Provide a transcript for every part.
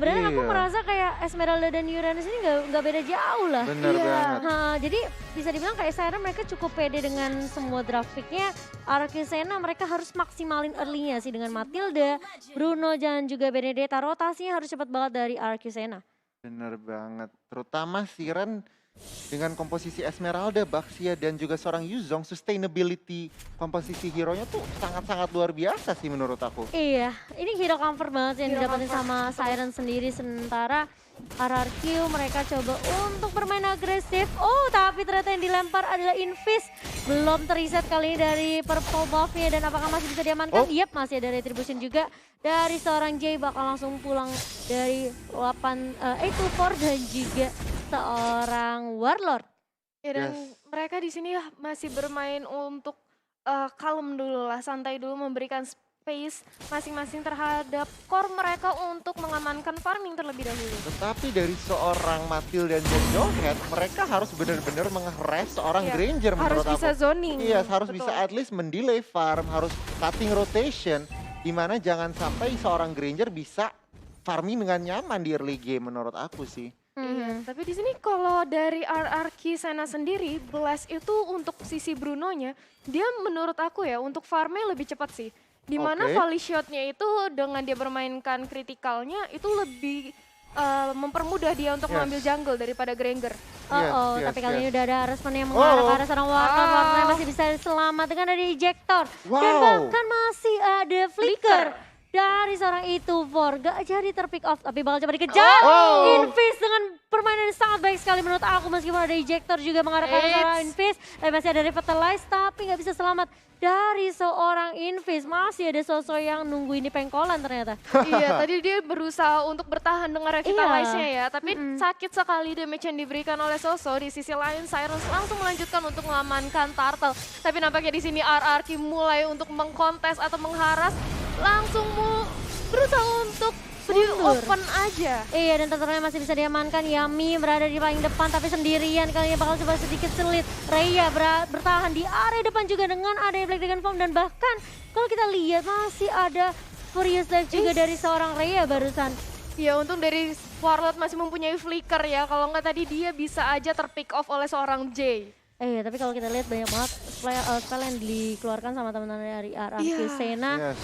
sebenarnya aku merasa kayak Esmeralda dan Uranus ini nggak beda jauh lah. Bener banget. Jadi bisa dibilang kayak Siren mereka cukup pede dengan semua draft picknya. RRQ Senna mereka harus maksimalin early-nya sih dengan Matilda, Bruno dan juga Benedetta. Rotasinya harus cepat banget dari RRQ Senna. Bener banget. Terutama Siren dengan komposisi Esmeralda, Baxia dan juga seorang Yuzong, sustainability komposisi hero-nya tuh sangat-sangat luar biasa sih menurut aku. Iya, ini hero comfort banget yang didapetin sama Siren sendiri. Sementara RRQ mereka coba untuk bermain agresif. Oh, tapi ternyata yang dilempar adalah Invis. Belum teriset kali ini dari purple buff-nya dan apakah masih bisa diamankan? Yap, masih ada retribution juga dari seorang Jay, bakal langsung pulang dari 8-4 dan juga seorang Warlord. Ya dan mereka di sini masih bermain untuk kalem dulu lah, santai dulu, memberikan space masing-masing terhadap core mereka untuk mengamankan farming terlebih dahulu. Tetapi dari seorang Matilda dan Johet, mereka harus benar-benar mengheres seorang Granger menurut harus aku. bisa zoning. Iya, harus bisa at least mendelay farm, harus cutting rotation. Dimana jangan sampai seorang Granger bisa farming dengan nyaman di early game menurut aku sih. Iya, tapi di sini kalau dari RRQ Senna sendiri, Blast itu untuk sisi Bruno-nya, dia menurut aku ya untuk farmnya lebih cepat sih. Dimana volley shot-nya itu dengan dia bermainkan kritikalnya itu lebih mempermudah dia untuk mengambil jungle daripada Granger. Tapi kali ini udah ada harassment yang mengarah ke arah seorang Warlord. Masih bisa selamat dengan ada ejector. Dan bahkan masih ada flicker dari seorang Itu4. Gak jadi terpick off tapi bakal coba dikejar. Invis dengan permainan yang sangat baik sekali menurut aku. Meskipun ada ejector juga mengarah ke arah seorang Invis. Tapi masih ada revitalize tapi gak bisa selamat dari seorang Invis. Masih ada sosok yang nunggu ini pengkolan ternyata. Iya, tadi dia berusaha untuk bertahan dengan revitalize-nya ya. Tapi sakit sekali damage yang diberikan oleh Soso. Di sisi lain Siren langsung melanjutkan untuk mengamankan Turtle. Tapi nampaknya di sini RRQ mulai untuk mengkontes atau mengharas. Langsung berusaha untuk open aja. Iya, dan tentunya masih bisa diamankan. Yami berada di paling depan tapi sendirian. Kali ini bakal coba sedikit sulit. Rhea bertahan di area depan juga dengan ada Black Dragon Form. Dan bahkan kalau kita lihat masih ada Furious Dive juga dari seorang Rhea barusan. Ya untung dari Warlord masih mempunyai flicker ya. Kalau nggak tadi dia bisa aja terpick off oleh seorang Jay. Tapi kalau kita lihat banyak banget spell yang dikeluarkan sama teman-teman dari RRQ Senna.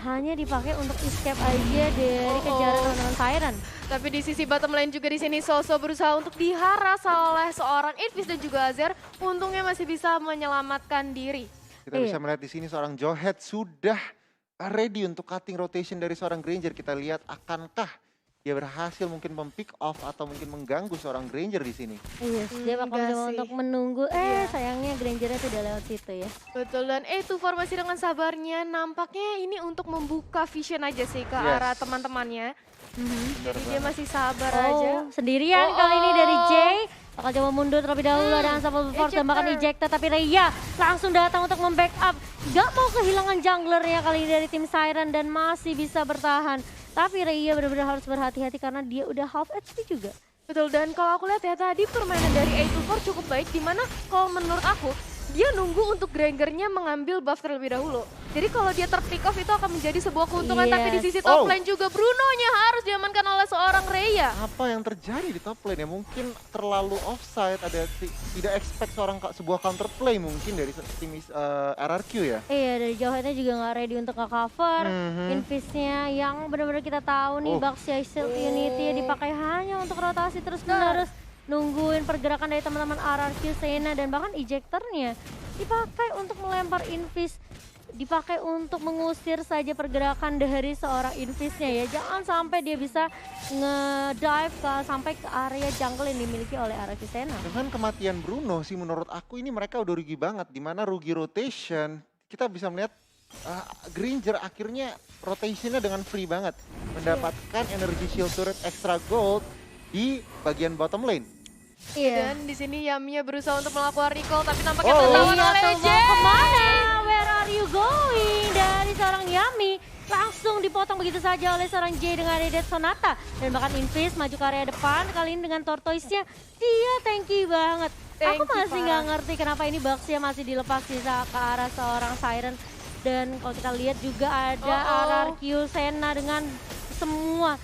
Hanya dipakai untuk escape aja dari kejaran teman-teman Siren. Tapi di sisi bottom lane juga di sini Soso berusaha untuk diharas oleh seorang Invis dan juga Azer. Untungnya masih bisa menyelamatkan diri. Kita bisa melihat di sini seorang Johet sudah ready untuk cutting rotation dari seorang Granger. Kita lihat akankah dia berhasil mungkin mempick off atau mungkin mengganggu seorang Granger di sini. Iya, dia bakal mencoba untuk menunggu. Sayangnya Grangernya sudah lewat situ ya. Betul, dan itu formasi dengan sabarnya nampaknya ini untuk membuka vision aja sih ke arah teman-temannya. Jadi dia masih sabar aja. Sendirian kali ini dari Jay. Bakal coba mundur terlebih dahulu, ada Unstoppable Force dan bahkan ejected. Tapi Rhea langsung datang untuk membackup. Gak mau kehilangan junglernya kali ini dari tim Siren dan masih bisa bertahan. Tapi Rhea benar-benar harus berhati-hati karena dia udah half HP juga. Betul, dan kalau aku lihat ya tadi permainan dari A24 cukup baik. Dimana kalau menurut aku, dia nunggu untuk Grangernya mengambil buff terlebih dahulu. Jadi kalau dia terpick off itu akan menjadi sebuah keuntungan. Tapi di sisi top lane juga Bruno-nya harus diamankan oleh seorang Rhea. Apa yang terjadi di top lane ya? Mungkin terlalu offside, ada tidak expect sebuah counter play mungkin dari tim RRQ ya? Iya, dari Johetnya juga nggak ready untuk nge-cover. Invis-nya yang benar-benar kita tahu nih Baxia Shield Unity dipakai hanya untuk rotasi terus-menerus. Nungguin pergerakan dari teman-teman RRQ Senna dan bahkan ejectornya dipakai untuk melempar Invis. Dipakai untuk mengusir saja pergerakan dari seorang Invisnya ya. Jangan sampai dia bisa nge-dive sampai ke area jungle yang dimiliki oleh RRQ Senna. Dengan kematian Bruno sih menurut aku ini mereka udah rugi banget. Dimana rugi rotation, kita bisa melihat Granger akhirnya rotationnya dengan free banget. Mendapatkan energy shield turret extra gold di bagian bottom lane. Dan di sini Yamiya berusaha untuk melakukan recall tapi tampaknya tertawan oleh Jay. Kemana? Where are you going? Dari seorang Yami langsung dipotong begitu saja oleh seorang Jay dengan Dead Sonata. Dan bahkan Invis maju ke area depan, kali ini dengan Tortoise-nya dia tanky banget. Aku masih nggak ngerti kenapa ini Baxia masih dilepas bisa ke arah seorang Siren. Dan kalau kita lihat juga ada RRQ Senna dengan semua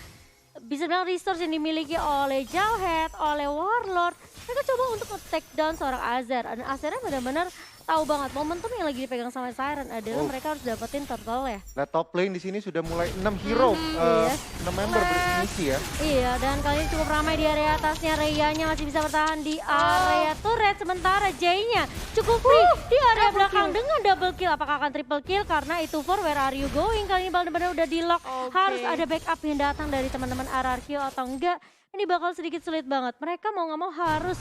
bisa bilang resource yang dimiliki oleh Jawhead, oleh Warlord. Mereka coba untuk nge-take down seorang Azir. Dan Azirnya benar-benar tahu banget momentum yang lagi dipegang sama Siren adalah mereka harus dapetin turtle ya. Nah, top lane di sini sudah mulai 6 hero, 6 member bermisi ya. Iya, dan kali ini cukup ramai di area atasnya. Reyanya masih bisa bertahan di area turret. Sementara Jay-nya cukup free di area belakang dengan double kill. Apakah akan triple kill? Karena itu for where are you going? Kali ini benar-benar udah di lock. Harus ada backup yang datang dari teman-teman RRQ atau enggak. Ini bakal sedikit sulit banget. Mereka mau nggak mau harus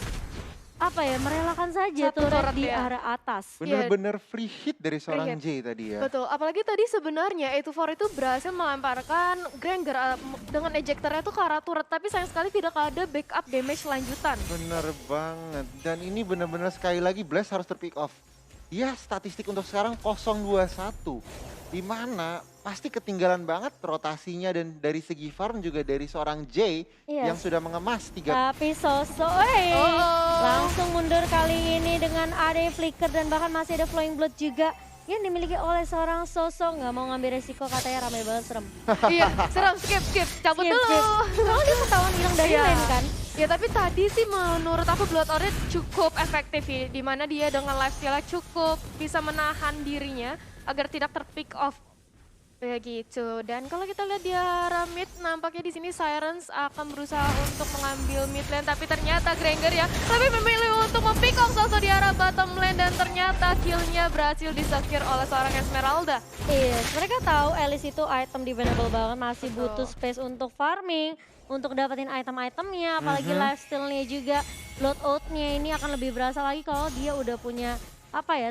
merelakan saja turret di area atas. Bener-bener free hit dari seorang Jay tadi ya. Betul, apalagi tadi sebenarnya A24 itu berhasil melemparkan Granger dengan ejectornya tuh ke arah turret, tapi sayang sekali tidak ada backup damage lanjutan. Bener banget, dan ini bener-bener sekali lagi Blast harus terpick off. Ya, statistik untuk sekarang 0-2-1. Dimana pasti ketinggalan banget rotasinya dan dari segi farm juga dari seorang Jay yang sudah mengemas 3. Tapi Soso langsung mundur kali ini dengan ada flicker dan bahkan masih ada flowing blood juga yang dimiliki oleh seorang Soso. Nggak mau ngambil resiko, katanya ramai banget, serem. Iya, serem, skip, cabut dulu. Kalau dia ketahuan hilang dari lane kan. Ya tapi tadi sih menurut aku Blood Orange cukup efektif ya, dimana dia dengan lifesteal cukup bisa menahan dirinya agar tidak terpick off begitu. Dan kalau kita lihat di arah mid, nampaknya di sini Sirens akan berusaha untuk mengambil mid lane, tapi ternyata Granger ya lebih memilih untuk mempick off Soso di arah bottom lane, dan ternyata killnya berhasil disecure oleh seorang Esmeralda. Iya, mereka tahu Alice itu item dependable banget, masih butuh space untuk farming, untuk dapetin item-itemnya, apalagi lifesteal-nya juga, loadout-nya ini akan lebih berasa lagi kalau dia udah punya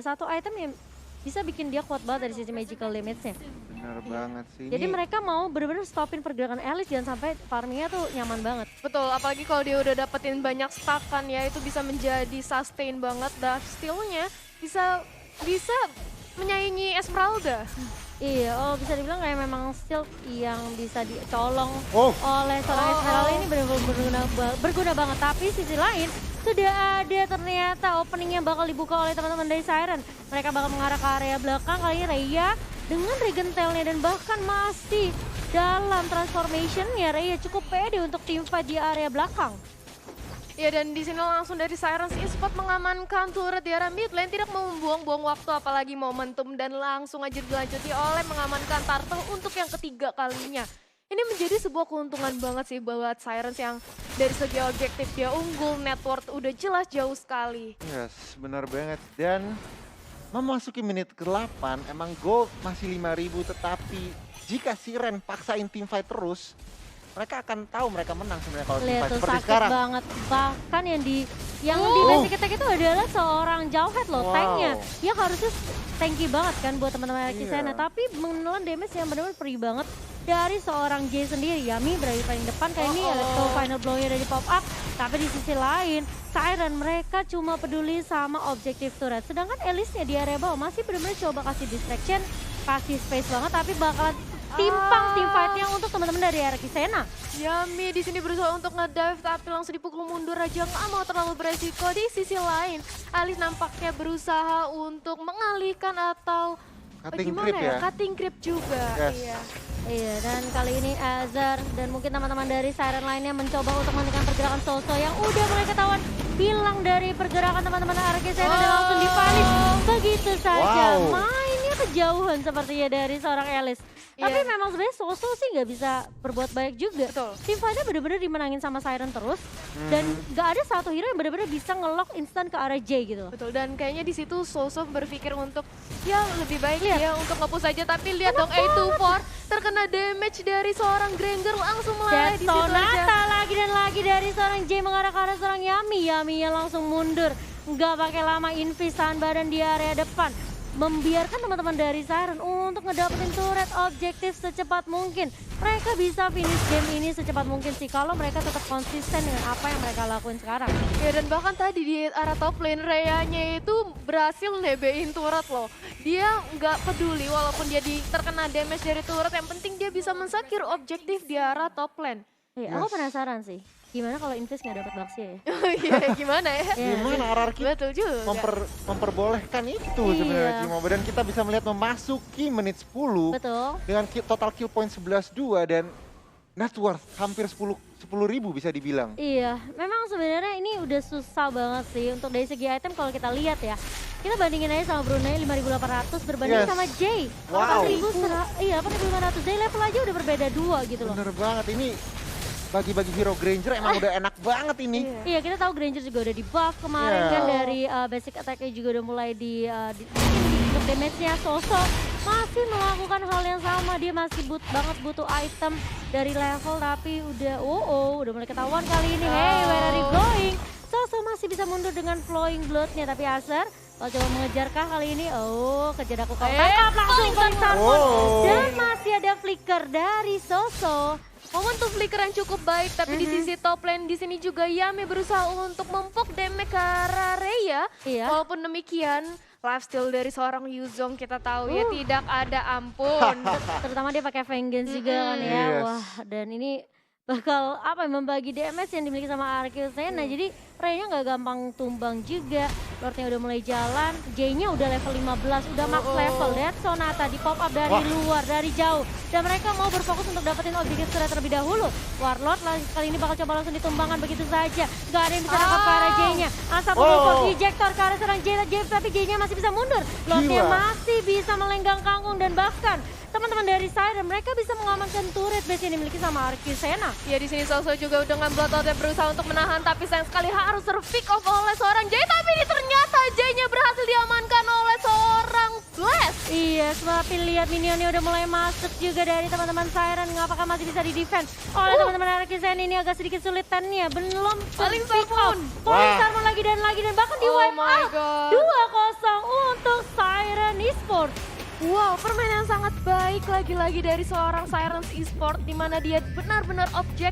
satu item yang bisa bikin dia kuat banget dari sisi magical damage-nya. Bener banget sih. Jadi mereka mau bener-bener stopin pergerakan Alice, jangan sampai farmingnya tuh nyaman banget. Betul, apalagi kalau dia udah dapetin banyak stackan ya, itu bisa menjadi sustain banget, dan steal-nya bisa menyaingi Esmeralda. Iya, bisa dibilang kayak memang skill yang bisa dicolong oleh seorang Esmeralda ini benar-benar berguna banget. Tapi sisi lain, sudah ada ternyata opening yang bakal dibuka oleh teman-teman dari Siren. Mereka bakal mengarah ke area belakang, kali ini Rhea dengan Regentelnya dan bahkan masih dalam transformation-nya. Rhea cukup pede untuk teamfight di area belakang. Ya, dan di sini langsung dari Sirens Esports mengamankan turret di arah mid lane, tidak mau membuang-buang waktu apalagi momentum, dan langsung aja dilanjuti oleh mengamankan Turtle untuk yang ketiga kalinya. Ini menjadi sebuah keuntungan banget sih buat Sirens yang dari segi objektif dia unggul, net worth udah jelas jauh sekali. Yes, benar banget. Dan memasuki menit ke-8 emang gold masih 5.000, tetapi jika Siren paksain teamfight terus, mereka akan tahu mereka menang sebenarnya kalau teamfight seperti sakit sekarang. Banget. Bahkan yang di basic attack itu adalah seorang Jawhead loh, tanknya. Dia harusnya tanky banget kan buat teman-teman Kisena, tapi menelan damage yang benar-benar perih banget dari seorang Jay sendiri. Yami berada di paling depan, kayak ini final blow-nya dari pop up. Tapi di sisi lain, Siren mereka cuma peduli sama objektif turret. Sedangkan Alice-nya di area bawah masih benar-benar coba kasih distraction, kasih space banget, tapi bakalan timpang team fight-nya untuk teman-teman dari area Kisena. Yami di sini berusaha untuk ngedive, tapi langsung dipukul mundur aja, nggak mau terlalu beresiko. Di sisi lain, Alice nampaknya berusaha untuk mengalihkan atau Cutting creep ya? Cutting creep juga. Yes. Iya, dan kali ini Azar dan mungkin teman-teman dari Siren lainnya mencoba untuk menghentikan pergerakan Soso yang udah mulai ketahuan hilang dari pergerakan teman-teman area Kisena dan langsung dipanis. Begitu saja, mainnya kejauhan sepertinya dari seorang Alice. Tapi memang sebenarnya Soso sih nggak bisa berbuat baik juga. Tim fight-nya bener-bener dimenangin sama Siren terus. Dan nggak ada satu hero yang bener-bener bisa nge-lock instan ke arah Jay gitu. Betul, dan kayaknya di situ Soso berpikir untuk ya lebih baik ya untuk nge-push aja. Tapi lihat dong A24 terkena damage dari seorang Granger, langsung mulai di situ aja. Lagi dan lagi dari seorang Jay mengarah ke arah seorang Yami. Yaminya langsung mundur. Nggak pakai lama invis tahan badan di area depan. Membiarkan teman-teman dari Siren untuk ngedapetin turret objektif secepat mungkin. Mereka bisa finish game ini secepat mungkin sih kalau mereka tetap konsisten dengan apa yang mereka lakuin sekarang. Ya, dan bahkan tadi di arah top lane Rhea-nya itu berhasil nebein turret loh. Dia nggak peduli walaupun dia terkena damage dari turret, yang penting dia bisa mensecure objektif di arah top lane. Iya, aku penasaran sih. Gimana kalau Invis nggak dapat Baxia ya? Iya, gimana ya? Gimana RRQ Betul juga. memperbolehkan itu sebenarnya Cimoba, dan kita bisa melihat memasuki menit 10 Betul. dengan total kill point 11-2, dan net worth hampir 10 ribu bisa dibilang. Iya, memang sebenarnya ini udah susah banget sih untuk dari segi item kalau kita lihat ya. Kita bandingin aja sama Brunei 5.800 berbanding Yes. sama Jay. Wow. 8.500 Jay level aja udah berbeda 2 gitu loh. Bener banget, ini bagi-bagi hero Granger emang udah enak banget ini. Iya, kita tahu Granger juga udah di buff kemarin Iya. kan dari basic attack-nya juga udah mulai untuk damage-nya. Soso masih melakukan hal yang sama, dia masih butuh item dari level tapi udah udah mulai ketahuan kali ini. Hey, where are you going? Soso masih bisa mundur dengan flowing blood-nya tapi Acer kalau coba mengejarkah kali ini? Kejar aku kau tangkap langsung Falling Sarpon. Dan masih ada flicker dari Soso. Momentum flicker yang cukup baik, tapi di sisi top lane di sini juga Yami berusaha untuk mempok damage ke arah Rhea. Iya. Walaupun demikian, lifesteal dari seorang Yuzong kita tahu ya tidak ada ampun. Terutama dia pakai Vengeance juga kan ya. Yes. Wah, dan ini bakal membagi DMS yang dimiliki sama Arceus Sena. Jadi Rey-nya nggak gampang tumbang juga. Lordnya udah mulai jalan, J-nya udah level 15, udah max level. Lihat Sonata di pop up dari luar, dari jauh. Dan mereka mau berfokus untuk dapetin objektif sudah terlebih dahulu. Warlord kali ini bakal coba langsung ditumbangkan begitu saja. Gak ada yang bisa nangkap ke arah J-nya. Asap mengimport ejector ke arah serang J, tapi J-nya masih bisa mundur. Lordnya masih bisa melenggang kangkung dan bahkan teman-teman dari Siren mereka bisa mengamankan turret base yang dimiliki sama Arceus Sena. Ya di sini Soso juga dengan Bloodlord berusaha untuk menahan, tapi sayang sekali harus terpick off oleh seorang Jay. Tapi ini ternyata Jay-nya berhasil diamankan oleh seorang Flash. Iya, tapi lihat minionnya udah mulai masuk juga dari teman-teman Siren. Apakah masih bisa di-defend oleh teman-teman Arceus Sena? Ini agak sedikit sulitannya. Belum Falling pick off. Sarpon. Falling Sarpon lagi dan bahkan di wipe my out. God. 2-0 untuk Siren Esports. Wow, permainan sangat baik lagi-lagi dari seorang Sirens Esport di mana dia benar-benar objek